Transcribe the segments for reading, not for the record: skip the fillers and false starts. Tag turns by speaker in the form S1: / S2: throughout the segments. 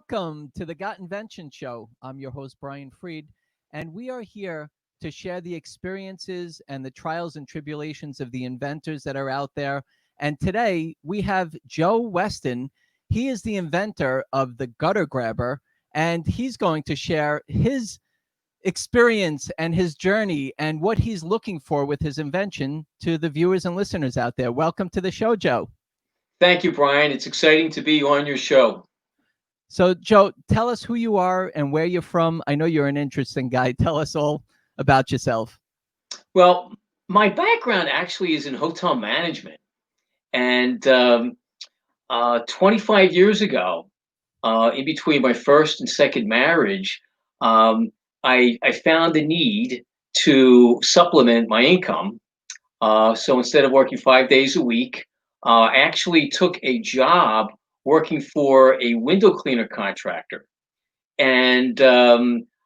S1: Welcome to the Got Invention Show. I'm your host, Brian Freed, and we are here to share the experiences and the trials and tribulations of the inventors that are out there. And today we have Joe Weston. He is the inventor of the gutter grabber, and he's going to share his experience and his journey and what he's looking for with his invention to the viewers and listeners out there. Welcome to the show, Joe.
S2: Thank you, Brian. It's exciting to be on your show.
S1: So, Joe, tell us who you are and where you're from. I know you're an interesting guy. Tell us all about yourself.
S2: Well, my background actually is in hotel management. And 25 years ago, in between my first and second marriage, I found the need to supplement my income. So instead of working 5 days a week, I actually took a job working for a window cleaner contractor. And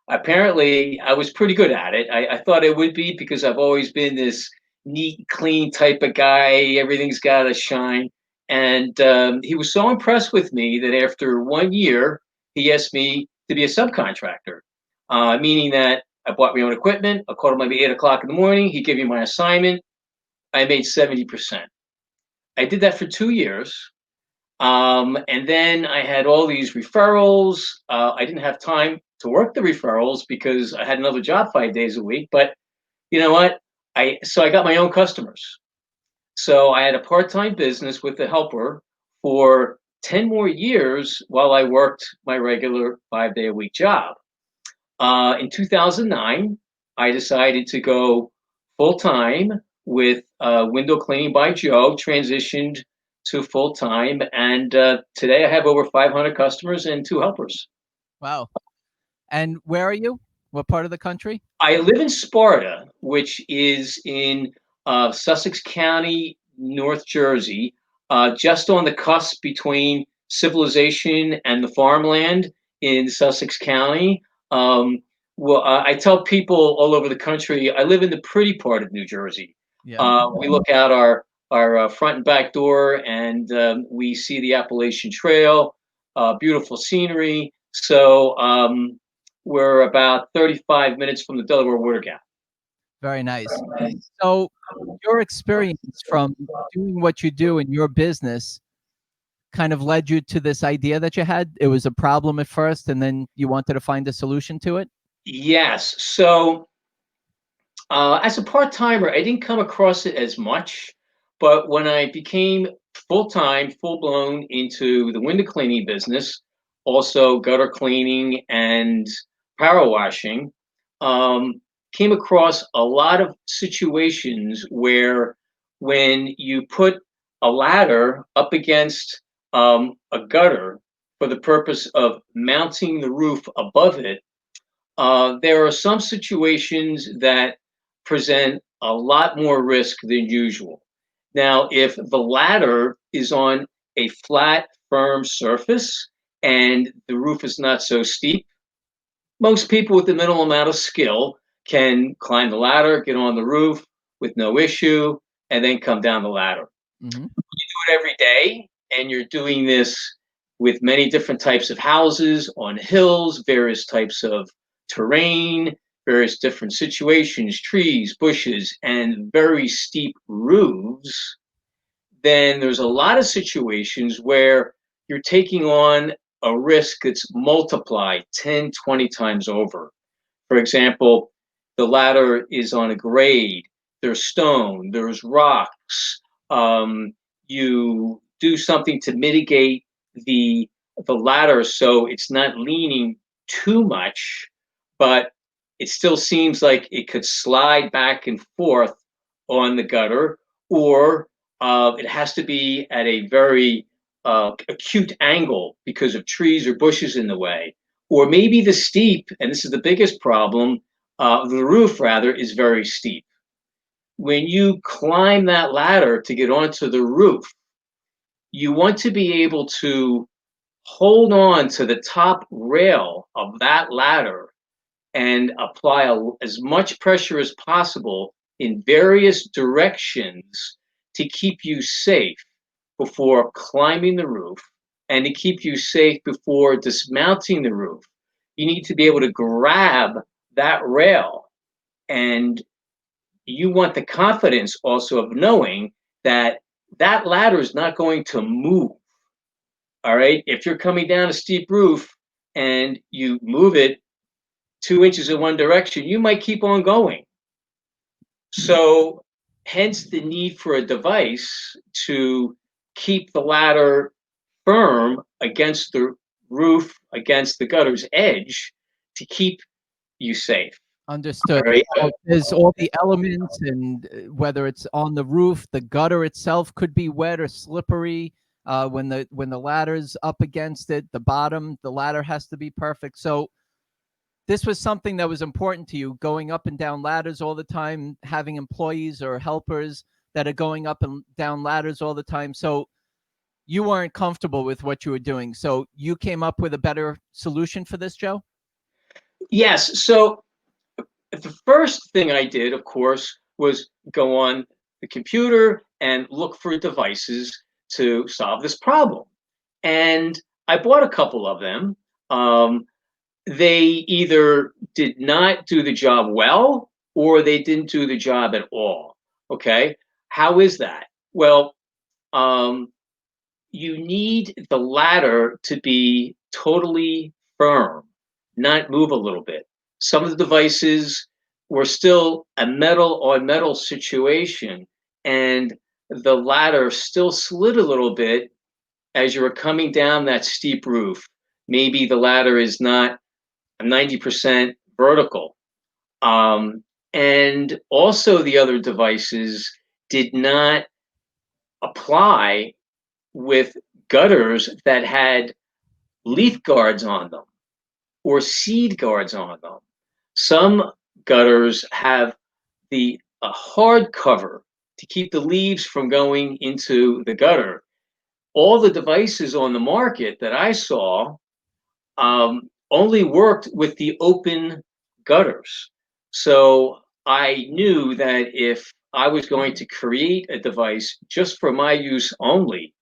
S2: apparently I was pretty good at it. I thought it would be because I've always been this neat, clean type of guy. Everything's got to shine. And he was so impressed with me that after 1 year, he asked me to be a subcontractor, meaning that I bought my own equipment. I called him maybe 8 o'clock in the morning. He gave me my assignment. I made 70%. I did that for 2 years. And then I had all these referrals. I didn't have time to work the referrals because I had another job 5 days a week. But you know what? So I got my own customers. So I had a part-time business with a helper for 10 more years while I worked my regular 5-day-a-week job. In 2009, I decided to go full-time with Window Cleaning by Joe, transitioned to full-time, and today I have over 500 customers and 2 helpers.
S1: Wow. And where are you? What part of the country?
S2: I live in Sparta, which is in Sussex County, North Jersey, just on the cusp between civilization and the farmland in Sussex County. I tell people all over the country, I live in the pretty part of New Jersey.
S1: Yeah.
S2: We look out our front and back door, and we see the Appalachian Trail, beautiful scenery. So we're about 35 minutes from the Delaware Water Gap.
S1: Very nice. So your experience from doing what you do in your business kind of led you to this idea that you had. It was a problem at first, and then you wanted to find a solution to it.
S2: Yes. So as a part-timer, I didn't come across it as much. But when I became full-time, full-blown into the window cleaning business, also gutter cleaning and power washing, came across a lot of situations where when you put a ladder up against a gutter for the purpose of mounting the roof above it, there are some situations that present a lot more risk than usual. Now, if the ladder is on a flat, firm surface and the roof is not so steep, most people with the minimal amount of skill can climb the ladder, get on the roof with no issue, and then come down the ladder.
S1: Mm-hmm.
S2: You do it every day, and you're doing this with many different types of houses, on hills, various types of terrain, various different situations, trees, bushes, and very steep roofs. Then there's a lot of situations where you're taking on a risk that's multiplied 10, 20 times over. For example, the ladder is on a grade, there's stone, there's rocks. You do something to mitigate the ladder so it's not leaning too much, but it still seems like it could slide back and forth on the gutter, or it has to be at a very acute angle because of trees or bushes in the way. Or maybe the steep, and this is the biggest problem, the roof rather, is very steep. When you climb that ladder to get onto the roof, you want to be able to hold on to the top rail of that ladder and apply as much pressure as possible in various directions to keep you safe before climbing the roof and to keep you safe before dismounting the roof, you need to be able to grab that rail. And you want the confidence also of knowing that that ladder is not going to move. All right. If you're coming down a steep roof and you move it 2 inches in one direction, you might keep on going. So, hence the need for a device to keep the ladder firm against the roof, against the gutter's edge, to keep you safe.
S1: Understood.
S2: All right.
S1: So there's all the elements, and whether it's on the roof, the gutter itself could be wet or slippery. When the ladder's up against it, the bottom, the ladder has to be perfect. So this was something that was important to you, going up and down ladders all the time, having employees or helpers that are going up and down ladders all the time. So you weren't comfortable with what you were doing. So you came up with a better solution for this, Joe?
S2: Yes. So the first thing I did, of course, was go on the computer and look for devices to solve this problem. And I bought a couple of them. They either did not do the job well or they didn't do the job at all. Okay. How is that? Well, you need the ladder to be totally firm, not move a little bit. Some of the devices were still a metal on metal situation, and the ladder still slid a little bit as you were coming down that steep roof. Maybe the ladder is not 90% vertical. And also, the other devices did not apply with gutters that had leaf guards on them or seed guards on them. Some gutters have the hard cover to keep the leaves from going into the gutter. All the devices on the market that I saw only worked with the open gutters. So I knew that if I was going to create a device just for my use only,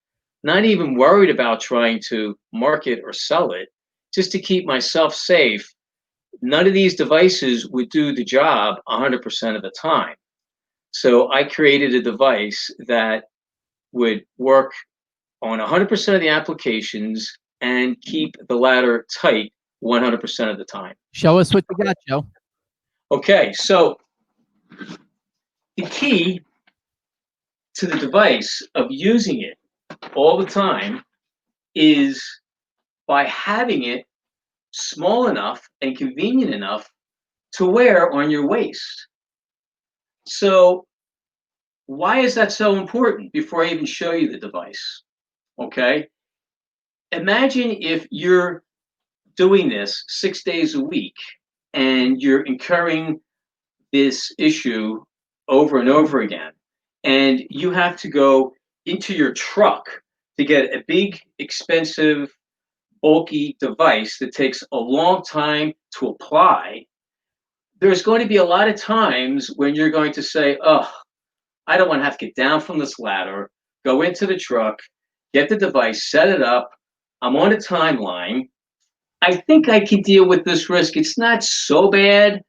S2: not even worried about trying to market or sell it, just to keep myself safe, none of these devices would do the job 100% of the time. So I created a device that would work on 100% of the applications and keep the ladder tight 100% of the time.
S1: Show us what you got, Joe.
S2: Okay, so the key to the device of using it all the time is by having it small enough and convenient enough to wear on your waist. So why is that so important before I even show you the device? Okay. Imagine if you're doing this 6 days a week and you're incurring this issue over and over again, and you have to go into your truck to get a big, expensive, bulky device that takes a long time to apply. There's going to be a lot of times when you're going to say, oh, I don't want to have to get down from this ladder, go into the truck, get the device, set it up. I'm on a timeline. I think I can deal with this risk. It's not so bad.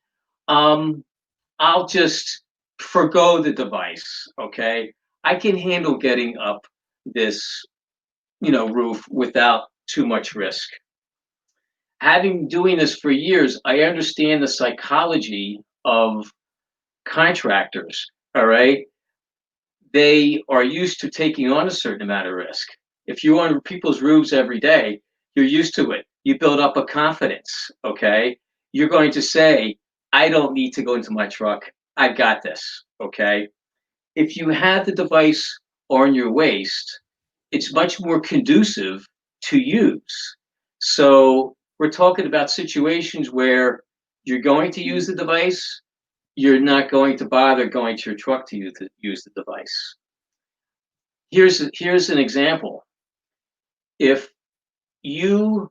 S2: I'll just forgo the device. Okay. I can handle getting up this, roof without too much risk. Having doing this for years, I understand the psychology of contractors. All right. They are used to taking on a certain amount of risk. If you're on people's roofs every day, you're used to it. You build up a confidence, okay? You're going to say, I don't need to go into my truck. I got this, okay? If you have the device on your waist, it's much more conducive to use. So we're talking about situations where you're going to use the device, you're not going to bother going to your truck to use the device. Here's an example. If you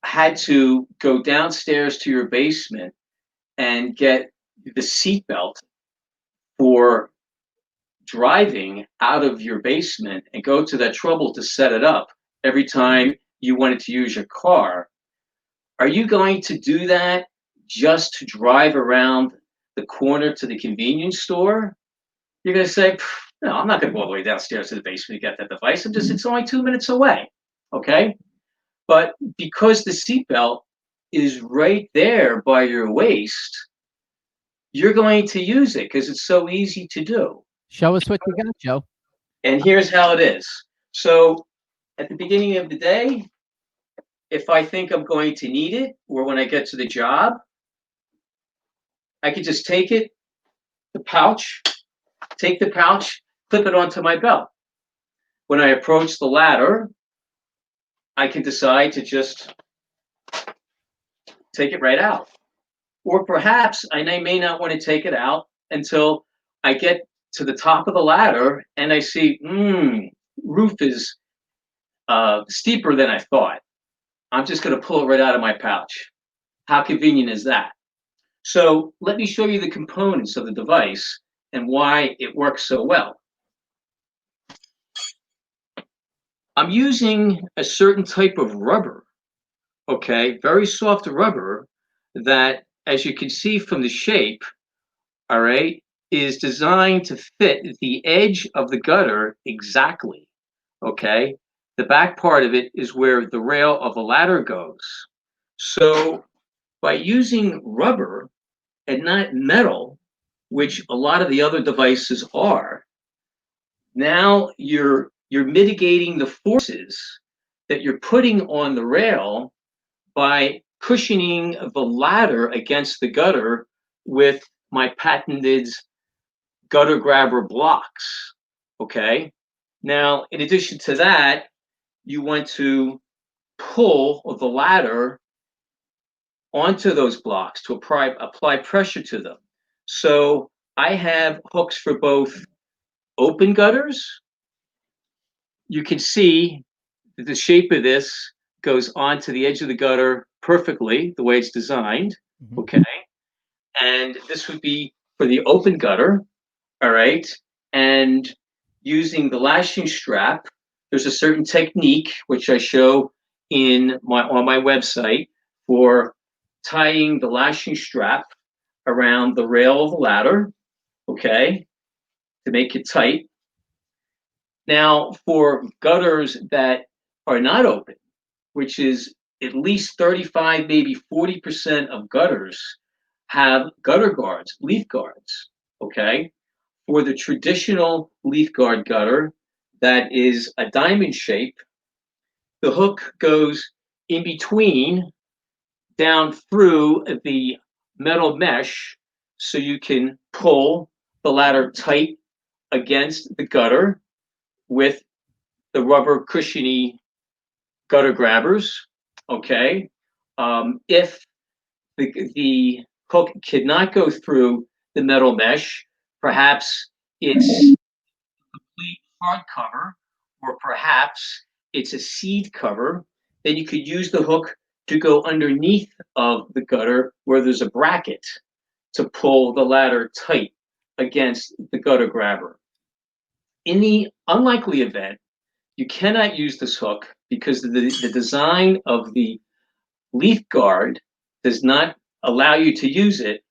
S2: had to go downstairs to your basement and get the seatbelt for driving out of your basement and go to that trouble to set it up every time you wanted to use your car. Are you going to do that just to drive around the corner to the convenience store? You're going to say, no, I'm not going to go all the way downstairs to the basement to get that device. It's only 2 minutes away. Okay. But because the seatbelt is right there by your waist, you're going to use it because it's so easy to do.
S1: Show us what you got, Joe.
S2: And here's how it is. So at the beginning of the day, if I think I'm going to need it, or when I get to the job, I could just take the pouch, clip it onto my belt. When I approach the ladder, I can decide to just take it right out. Or perhaps I may not want to take it out until I get to the top of the ladder and I see, roof is steeper than I thought. I'm just going to pull it right out of my pouch. How convenient is that? So let me show you the components of the device and why it works so well. I'm using a certain type of rubber, okay, very soft rubber that, as you can see from the shape, all right, is designed to fit the edge of the gutter exactly, okay? The back part of it is where the rail of the ladder goes. So by using rubber and not metal, which a lot of the other devices are, now you're mitigating the forces that you're putting on the rail by cushioning the ladder against the gutter with my patented gutter grabber blocks. Okay. Now, in addition to that, you want to pull the ladder onto those blocks to apply pressure to them. So I have hooks for both open gutters. You can see that the shape of this goes onto the edge of the gutter perfectly, the way it's designed. Mm-hmm. Okay. And this would be for the open gutter. All right. And using the lashing strap, there's a certain technique which I show on my website for tying the lashing strap around the rail of the ladder, okay, to make it tight. Now, for gutters that are not open, which is at least 35, maybe 40% of gutters have gutter guards, leaf guards, okay? For the traditional leaf guard gutter that is a diamond shape, the hook goes in between down through the metal mesh so you can pull the ladder tight against the gutter with the rubber cushiony gutter grabbers, okay? If the hook cannot go through the metal mesh, perhaps it's a complete hard cover, or perhaps it's a seed cover, then you could use the hook to go underneath of the gutter where there's a bracket to pull the ladder tight against the gutter grabber. In the unlikely event you cannot use this hook because the design of the leaf guard does not allow you to use it,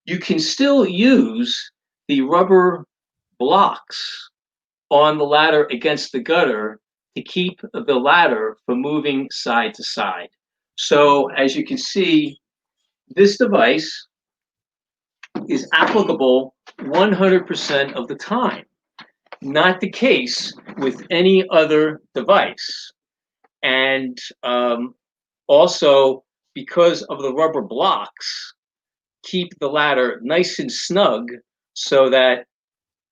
S2: you can still use the rubber blocks on the ladder against the gutter to keep the ladder from moving side to side. So as you can see, this device is applicable 100% of the time. Not the case with any other device. And also, because of the rubber blocks, keep the ladder nice and snug so that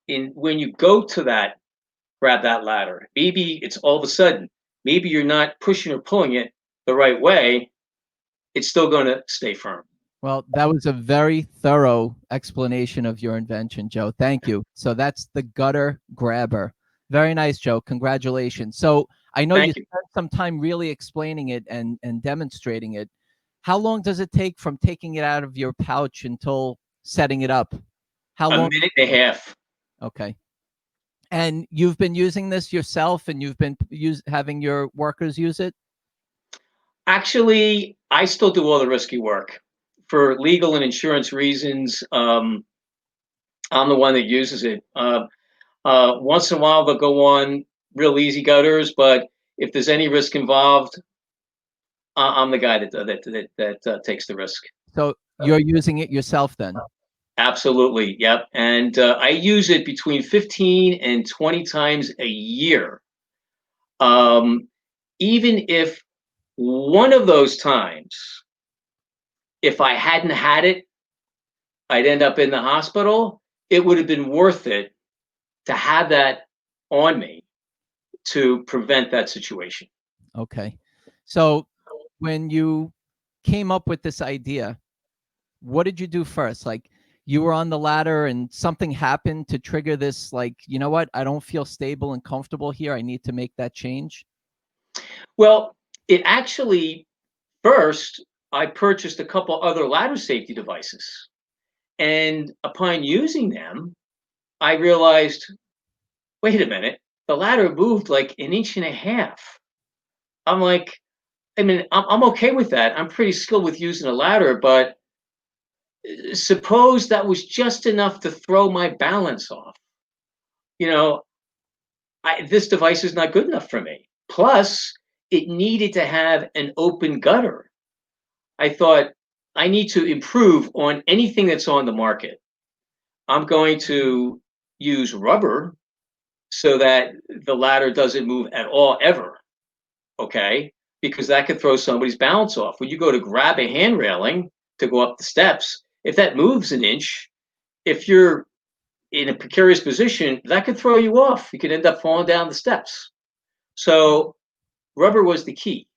S2: when you go to grab that ladder, maybe it's all of a sudden, maybe you're not pushing or pulling it the right way, it's still going to stay firm.
S1: Well, that was a very thorough explanation of your invention, Joe. Thank you. So that's the gutter grabber. Very nice, Joe. Congratulations. So I know you spent some time really explaining it and demonstrating it. How long does it take from taking it out of your pouch until setting it up? How long?
S2: A minute and a half.
S1: Okay. And you've been using this yourself, and you've been having your workers use it?
S2: Actually, I still do all the risky work for legal and insurance reasons. I'm the one that uses it. Once in a while, they'll go on real easy gutters, but if there's any risk involved, I'm the guy that takes the risk.
S1: So you're using it yourself then?
S2: Absolutely, yep. And I use it between 15 and 20 times a year. Even if one of those times, if I hadn't had it, I'd end up in the hospital. It would have been worth it to have that on me to prevent that situation.
S1: Okay. So when you came up with this idea, what did you do first? Like, you were on the ladder and something happened to trigger this, like, you know what? I don't feel stable and comfortable here. I need to make that change.
S2: Well, it actually, first, I purchased a couple other ladder safety devices. And upon using them, I realized, wait a minute, the ladder moved like an inch and a half. I'm like, I mean, I'm okay with that. I'm pretty skilled with using a ladder, but suppose that was just enough to throw my balance off. You know, this device is not good enough for me. Plus, it needed to have an open gutter. I thought, I need to improve on anything that's on the market. I'm going to use rubber so that the ladder doesn't move at all ever. Okay, because that could throw somebody's balance off. When you go to grab a hand railing to go up the steps, if that moves an inch, if you're in a precarious position, that could throw you off. You could end up falling down the steps. So rubber was the key.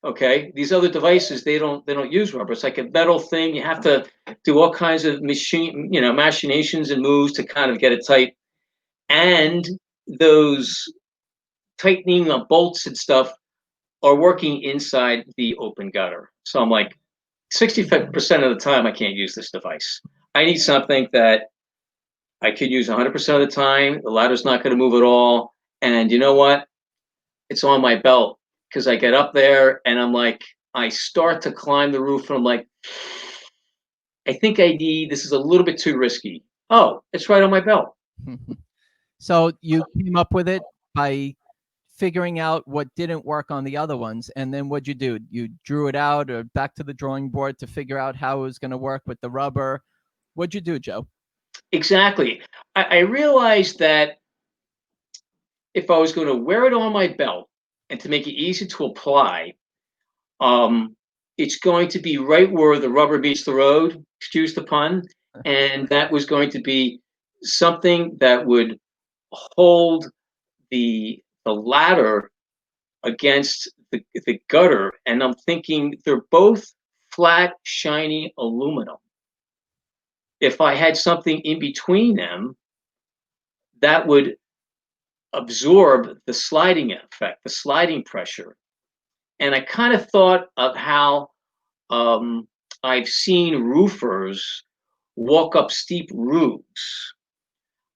S2: Okay, these other devices, they don't use rubber. It's like a metal thing. You have to do all kinds of machinations and moves to kind of get it tight. And those tightening of bolts and stuff are working inside the open gutter. So I'm like, 65% of the time, I can't use this device. I need something that I could use 100% of the time. The ladder's not going to move at all. And you know what? It's on my belt because I get up there and I'm like, I start to climb the roof and I'm like, I think this is a little bit too risky. Oh, it's right on my belt.
S1: So you came up with it by figuring out what didn't work on the other ones. And then what'd you do? You drew it out or back to the drawing board to figure out how it was going to work with the rubber. What'd you do, Joe?
S2: Exactly. I realized that if I was going to wear it on my belt and to make it easy to apply, it's going to be right where the rubber meets the road, excuse the pun, and that was going to be something that would hold the ladder against the gutter. And I'm thinking they're both flat, shiny aluminum. If I had something in between them, that would absorb the sliding effect, the sliding pressure. And I kind of thought of how I've seen roofers walk up steep roofs.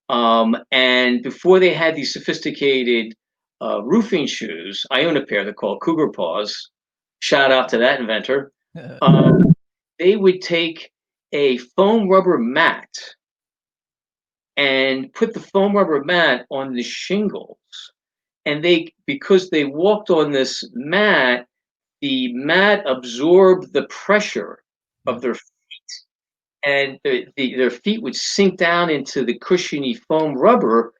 S2: And before they had these sophisticated roofing shoes, I own a pair, they're called Cougar Paws. Shout out to that inventor. They would take a foam rubber mat and put the foam rubber mat on the shingles. And because they walked on this mat, the mat absorbed the pressure of their feet, and their feet would sink down into the cushiony foam rubber,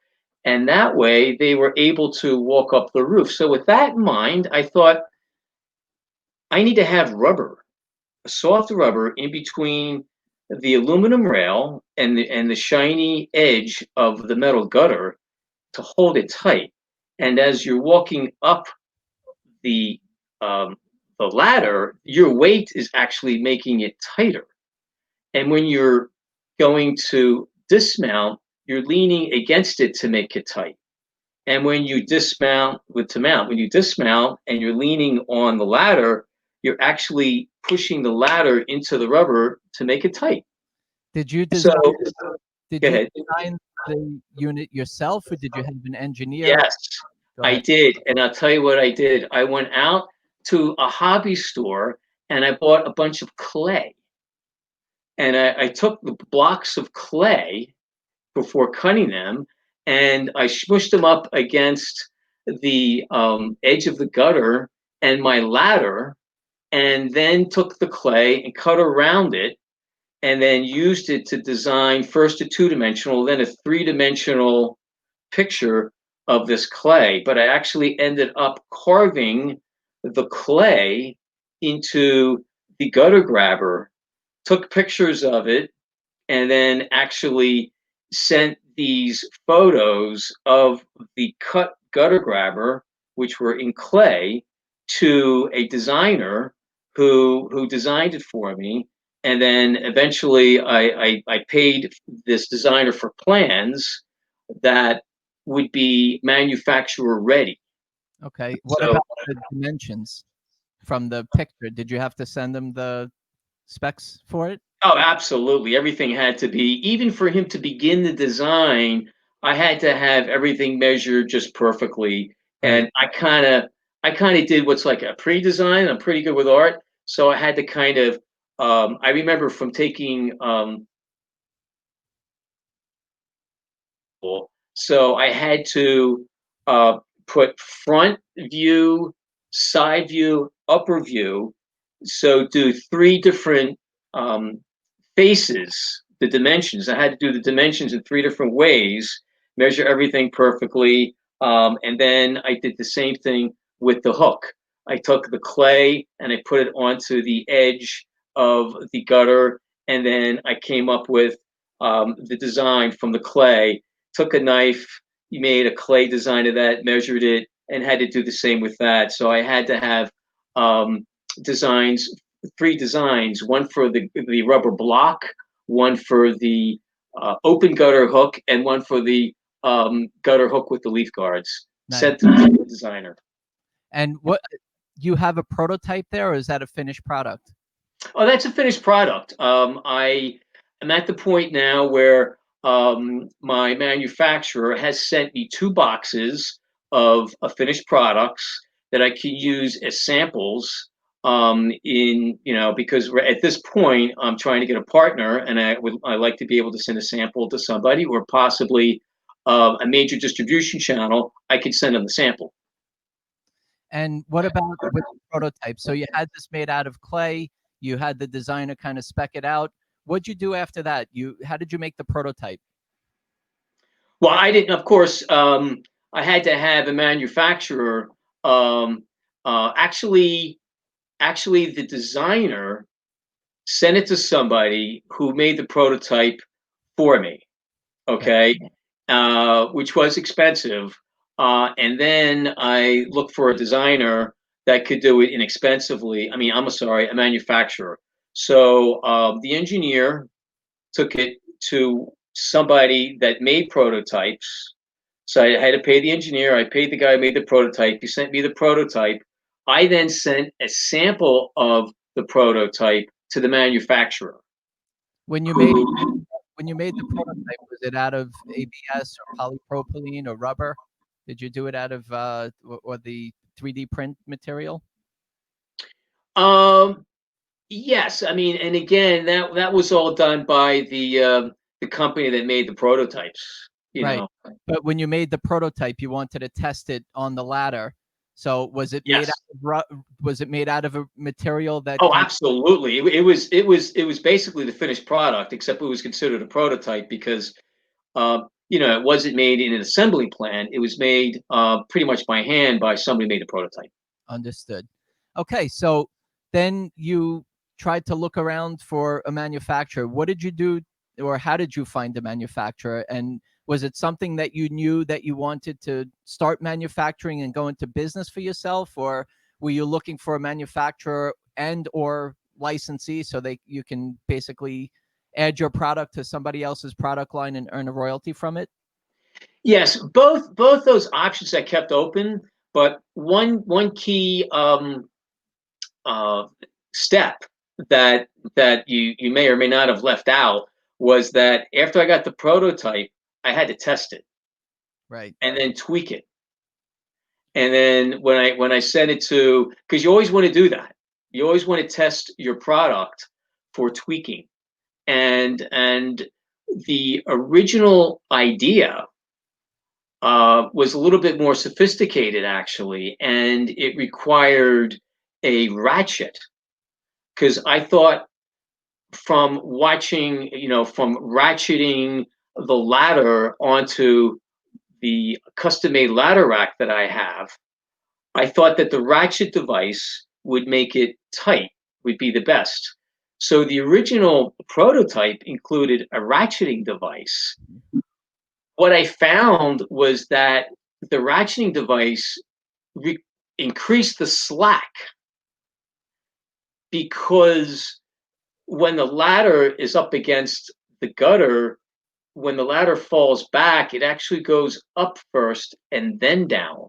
S2: and that way they were able to walk up the roof. So with that in mind, I thought, I need to have rubber, a soft rubber in between the aluminum rail and the shiny edge of the metal gutter to hold it tight. And as you're walking up the ladder, your weight is actually making it tighter. And when you're going to dismount, you're leaning against it to make it tight. And when you dismount when you dismount and you're leaning on the ladder, you're actually pushing the ladder into the rubber to make it tight.
S1: Did you design?
S2: So, go ahead.
S1: the unit yourself, or did you have an engineer?
S2: Yes,
S1: Go
S2: I
S1: ahead.
S2: did. And I'll tell you what I did. I went out to a hobby store and I bought a bunch of clay. And I took the blocks of clay before cutting them, and I smushed them up against the edge of the gutter and my ladder, and then took the clay and cut around it, and then used it to design first a two-dimensional, then a three-dimensional picture of this clay. But I actually ended up carving the clay into the gutter grabber, took pictures of it, and then actually sent these photos of the cut gutter grabber, which were in clay, to a designer who designed it for me. And then eventually I paid this designer for plans that would be manufacturer ready.
S1: Okay. What
S2: So
S1: about the dimensions from the picture? Did you have to send them the specs for it?
S2: oh, absolutely. Everything had to be, even for him to begin the design, I had to have everything measured just perfectly.
S1: Right.
S2: And I kind of did what's like a pre-design. I'm pretty good with art. So I had to kind of, I remember from taking, so I had to put front view, side view, upper view. So do three different um, faces, the dimensions. I had to do the dimensions in three different ways, measure everything perfectly. And then I did the same thing with the hook. I took the clay and I put it onto the edge of the gutter. And then I came up with the design from the clay, took a knife, made a clay design of that, measured it, and had to do the same with that. So I had to have um, designs, three designs, one for the rubber block, one for the open gutter hook, and one for the gutter hook with the leaf guards.
S1: Nice.
S2: Sent to the designer.
S1: And what you have a prototype there, or is that a finished product?
S2: Oh, that's a finished product. I am at the point now where my manufacturer has sent me two boxes of finished products that I can use as samples. Because at this point I'm trying to get a partner, and I like to be able to send a sample to somebody, or possibly a major distribution channel. I could send them the sample.
S1: And what about with the prototype? So you had this made out of clay. You had the designer kind of spec it out. What'd you do after that? How did you make the prototype?
S2: Well, I didn't, of course. I had to have a manufacturer. Um, actually, the designer sent it to somebody who made the prototype for me.
S1: Okay.
S2: Okay, which was expensive. And then I looked for a designer that could do it inexpensively. I mean, I'm sorry, a manufacturer. So the engineer took it to somebody that made prototypes. So I had to pay the engineer. I paid the guy who made the prototype. He sent me the prototype. I then sent a sample of the prototype to the manufacturer.
S1: When you made
S2: Who,
S1: when you made the prototype, was it out of ABS or polypropylene or rubber? Did you do it out of or the 3D print material?
S2: um, yes, I mean, and again, that was all done by the company that made the prototypes. You
S1: Right.
S2: know.
S1: But when you made the prototype, you wanted to test it on the ladder. So
S2: Yes.
S1: was it made out of a material that
S2: Oh,
S1: kind
S2: absolutely. It was basically the finished product, except it was considered a prototype because it wasn't made in an assembly plant. It was made pretty much by hand by somebody who made a prototype.
S1: understood? Okay, so then you tried to look around for a manufacturer. What did you do, or how did you find a manufacturer? And was it something that you knew that you wanted to start manufacturing and go into business for yourself, or were you looking for a manufacturer and or licensee so you can basically add your product to somebody else's product line and earn a royalty from it?
S2: Yes, both those options I kept open, but one key uh, step that you may or may not have left out was that after I got the prototype, I had to test it
S1: Right.
S2: and then tweak it. And then when I sent it to, because you always want to do that. You always want to test your product for tweaking. And the original idea was a little bit more sophisticated, actually, and it required a ratchet. Because I thought from watching, from ratcheting the ladder onto the custom-made ladder rack that I have, I thought that the ratchet device would make it tight, would be the best. So the original prototype included a ratcheting device. What I found was that the ratcheting device increased the slack, because when the ladder is up against the gutter, when the ladder falls back, it actually goes up first and then down.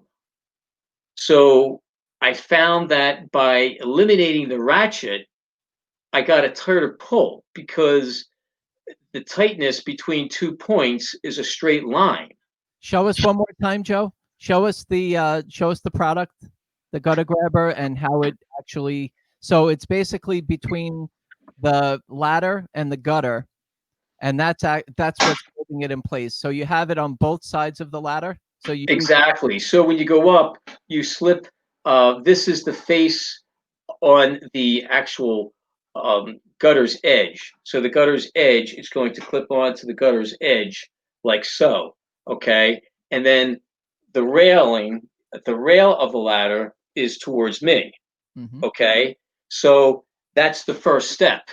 S2: So I found that by eliminating the ratchet, I got a tighter pull, because the tightness between 2 points is a straight line.
S1: Show us one more time, Joe. Show us the product, the gutter grabber, and how it actually. So it's basically between the ladder and the gutter, and that's what's holding it in place. So you have it on both sides of the ladder. So you can.
S2: Exactly. So when you go up, you slip. This is the face on the actual gutter's edge. So the gutter's edge is going to clip onto the gutter's edge like so. Okay. And then the railing, the rail of the ladder is towards me.
S1: Mhm.
S2: Okay. So that's the first step.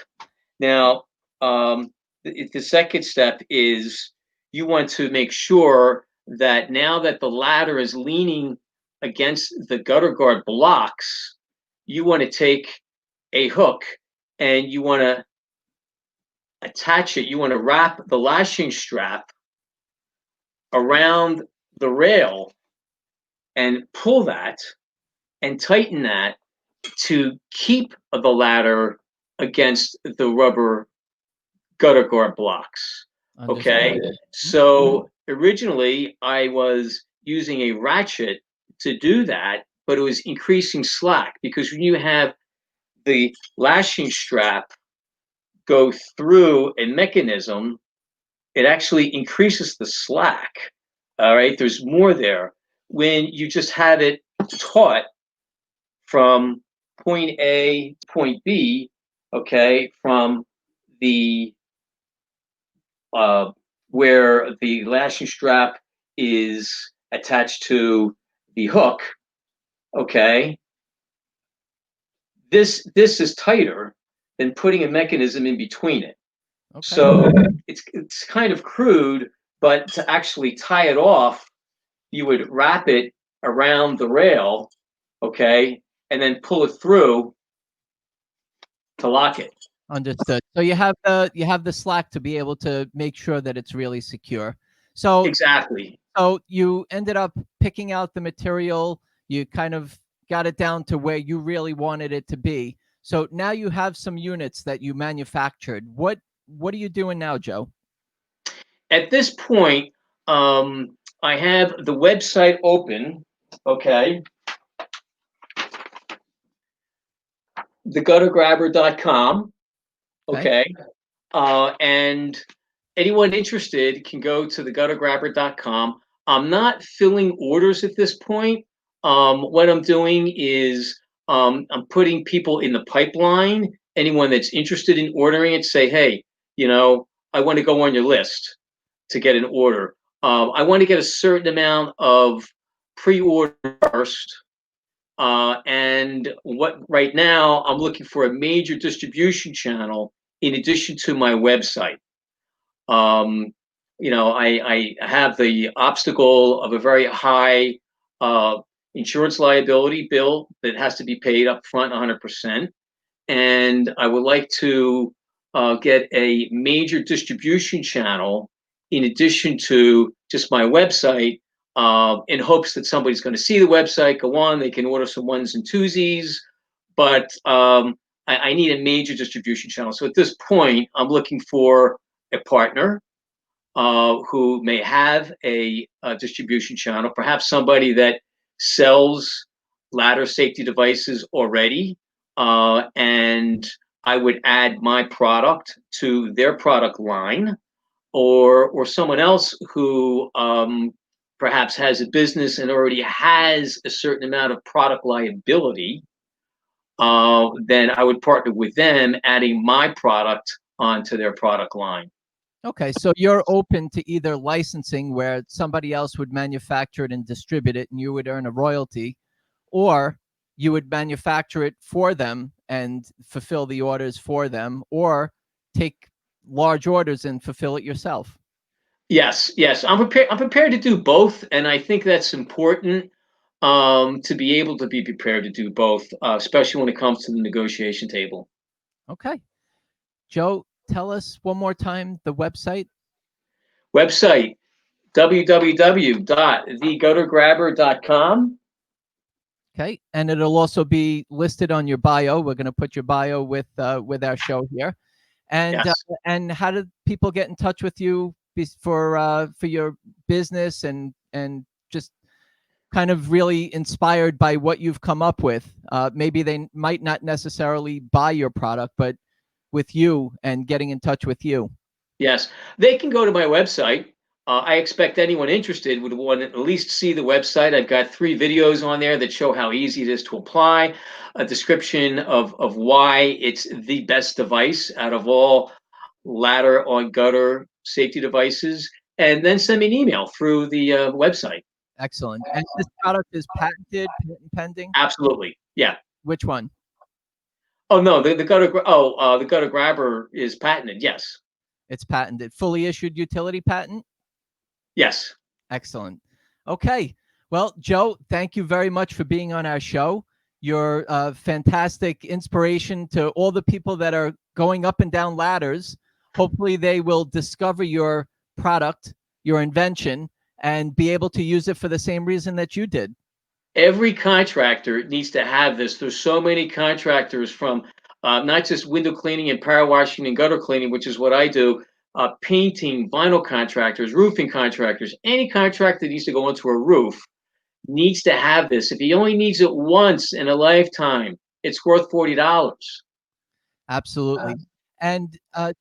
S2: Now, the second step is you want to make sure that now that the ladder is leaning against the gutter guard blocks, you want to take a hook and you want to attach it. You want to wrap the lashing strap around the rail and pull that and tighten that to keep the ladder against the rubber gutter guard blocks. Okay.
S1: Understood.
S2: So originally I was using a ratchet to do that, but it was increasing slack, because when you have the lashing strap go through a mechanism, it actually increases the slack. All right. There's more there. When you just have it taut from point A to point B, okay, from the where the lashing strap is attached to the hook, okay, this is tighter than putting a mechanism in between it.
S1: Okay.
S2: So it's kind of crude, but to actually tie it off, you would wrap it around the rail, okay, and then pull it through to lock it.
S1: Understood. So you have the slack to be able to make sure that it's really secure. So
S2: Exactly.
S1: you ended up picking out the material. You kind of got it down to where you really wanted it to be. So now you have some units that you manufactured. What are you doing now, Joe?
S2: At this point, I have the website open, okay, theguttergrabber.com,
S1: Okay.
S2: okay, and anyone interested can go to theguttergrabber.com. I'm not filling orders at this point. What I'm doing is I'm putting people in the pipeline. Anyone that's interested in ordering it, say, hey, I want to go on your list to get an order. I want to get a certain amount of pre-order first. And what right now I'm looking for a major distribution channel in addition to my website. I have the obstacle of a very high insurance liability bill that has to be paid up front 100%. And I would like to get a major distribution channel in addition to just my website, in hopes that somebody's going to see the website, go on, they can order some ones and twosies. But I need a major distribution channel. So at this point, I'm looking for a partner. who may have a distribution channel, perhaps somebody that sells ladder safety devices already, and I would add my product to their product line, or someone else who perhaps has a business and already has a certain amount of product liability, then I would partner with them, adding my product onto their product line.
S1: Okay, so you're open to either licensing where somebody else would manufacture it and distribute it and you would earn a royalty, or you would manufacture it for them and fulfill the orders for them, or take large orders and fulfill it yourself.
S2: Yes, yes, I'm prepared. I'm prepared to do both, and I think that's important, to be able to be prepared to do both, especially when it comes to the negotiation table.
S1: Okay. Joe, tell us one more time the website.
S2: Website www.theguttergrabber.com.
S1: Okay, and it'll also be listed on your bio. We're going to put your bio with our show here. And
S2: Yes.
S1: And how do people get in touch with you for your business and just kind of really inspired by what you've come up with? Maybe they might not necessarily buy your product, but with you and getting in touch with you.
S2: Yes, they can go to my website. I expect anyone interested would want to at least see the website. I've got 3 videos on there that show how easy it is to apply, a description of why it's the best device out of all ladder on gutter safety devices, and then send me an email through the website.
S1: Excellent. And this product is patented, patent pending?
S2: Absolutely. Yeah.
S1: Which one?
S2: Oh no, the gutter grabber is patented. Yes.
S1: It's patented. Fully issued utility patent?
S2: Yes.
S1: Excellent. Okay. Well, Joe, thank you very much for being on our show. You're a fantastic inspiration to all the people that are going up and down ladders. Hopefully, they will discover your product, your invention, and be able to use it for the same reason that you did.
S2: Every contractor needs to have this. There's so many contractors from not just window cleaning and power washing and gutter cleaning, which is what I do, painting, vinyl contractors, roofing contractors. Any contractor that needs to go into a roof needs to have this. If he only needs it once in a lifetime, it's worth $40.
S1: Absolutely. And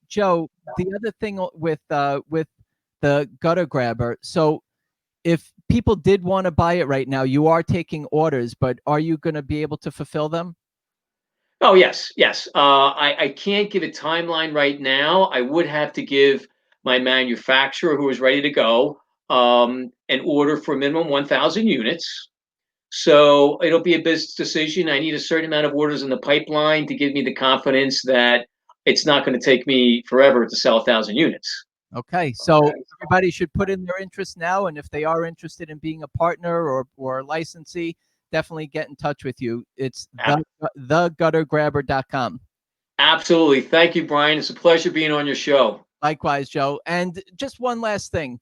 S1: Joe, the other thing with the gutter grabber, so if people did want to buy it right now, you are taking orders, but are you going to be able to fulfill them?
S2: Oh, yes, yes. I can't give a timeline right now. I would have to give my manufacturer, who is ready to go, an order for a minimum 1,000 units. So it'll be a business decision. I need a certain amount of orders in the pipeline to give me the confidence that it's not going to take me forever to sell 1,000 units.
S1: Okay, so everybody should put in their interest now, and if they are interested in being a partner or licensee, definitely get in touch with you. It's theguttergrabber.com.
S2: Absolutely. Thank you, Brian. It's a pleasure being on your show.
S1: Likewise, Joe. And just one last thing.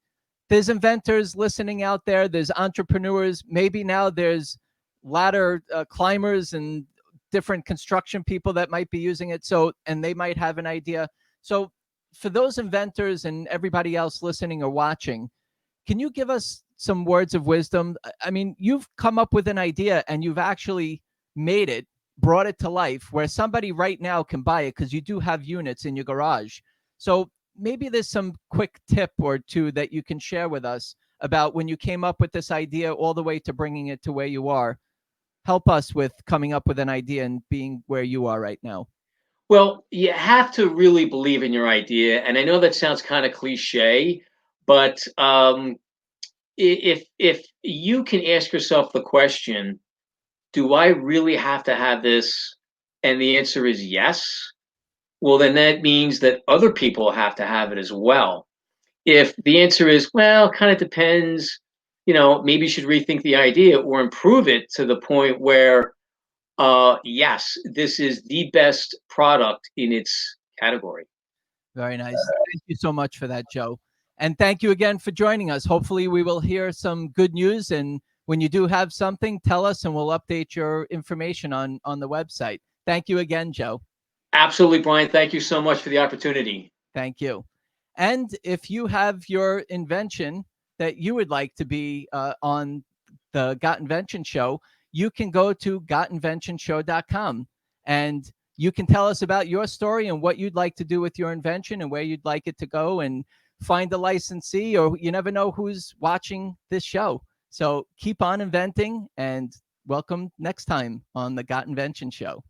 S1: There's inventors listening out there. There's entrepreneurs. Maybe now there's ladder climbers and different construction people that might be using it. So, and they might have an idea. So for those inventors and everybody else listening or watching, can you give us some words of wisdom? I mean, you've come up with an idea and you've actually made it, brought it to life where somebody right now can buy it because you do have units in your garage. So maybe there's some quick tip or two that you can share with us about when you came up with this idea all the way to bringing it to where you are. Help us with coming up with an idea and being where you are right now.
S2: Well, you have to really believe in your idea. And I know that sounds kind of cliche, but if you can ask yourself the question, do I really have to have this? And the answer is yes. Well, then that means that other people have to have it as well. If the answer is, well, kind of depends, maybe you should rethink the idea or improve it to the point where, yes, this is the best product in its category.
S1: Very nice. Thank you so much for that, Joe. And thank you again for joining us. Hopefully we will hear some good news. And when you do have something, tell us and we'll update your information on the website. Thank you again, Joe.
S2: Absolutely, Brian. Thank you so much for the opportunity.
S1: Thank you. And if you have your invention that you would like to be on the Got Invention Show, you can go to gotinventionshow.com and you can tell us about your story and what you'd like to do with your invention and where you'd like it to go, and find a licensee, or you never know who's watching this show. So keep on inventing, and welcome next time on the Got Invention Show.